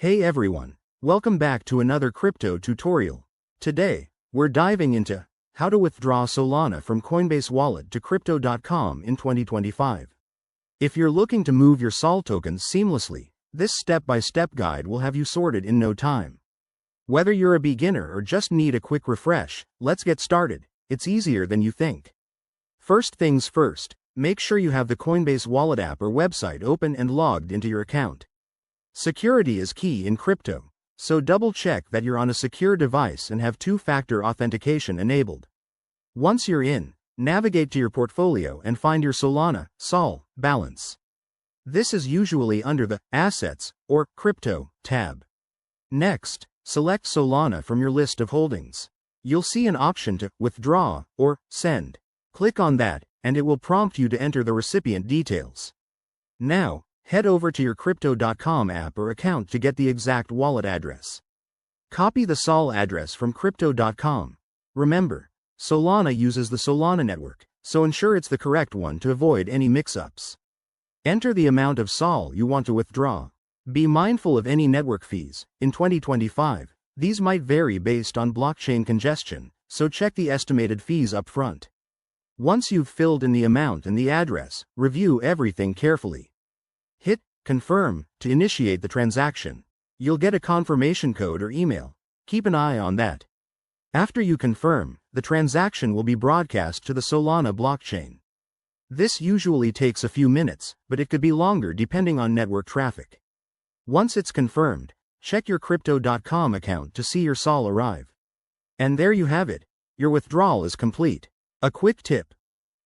Hey everyone, welcome back to another crypto tutorial. Today, we're diving into how to withdraw Solana from Coinbase Wallet to Crypto.com in 2025. If you're looking to move your SOL tokens seamlessly, this step-by-step guide will have you sorted in no time. Whether you're a beginner or just need a quick refresh, let's get started. It's easier than you think. First things first, make sure you have the Coinbase Wallet app or website open and logged into your account. Security is key in crypto, so double-check that you're on a secure device and have two-factor authentication enabled. Once you're in, navigate to your portfolio and find your Solana (SOL) balance. This is usually under the Assets or Crypto tab. Next, select Solana from your list of holdings. You'll see an option to withdraw or send. Click on that, and it will prompt you to enter the recipient details. Now, head over to your Crypto.com app or account to get the exact wallet address. Copy the SOL address from Crypto.com. Remember, Solana uses the Solana network, so ensure it's the correct one to avoid any mix-ups. Enter the amount of SOL you want to withdraw. Be mindful of any network fees. In 2025, these might vary based on blockchain congestion, so check the estimated fees up front. Once you've filled in the amount and the address, review everything carefully. Hit Confirm to initiate the transaction. You'll get a confirmation code or email. Keep an eye on that. After you confirm, the transaction will be broadcast to the Solana blockchain. This usually takes a few minutes, but it could be longer depending on network traffic. Once it's confirmed, check your Crypto.com account to see your SOL arrive. And there you have it. Your withdrawal is complete. A quick tip: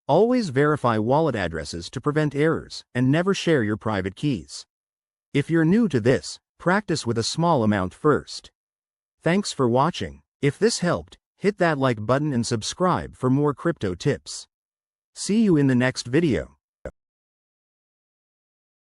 always verify wallet addresses to prevent errors, and never share your private keys. If you're new to this, practice with a small amount first. Thanks for watching. If this helped, hit that like button and subscribe for more crypto tips. See you in the next video.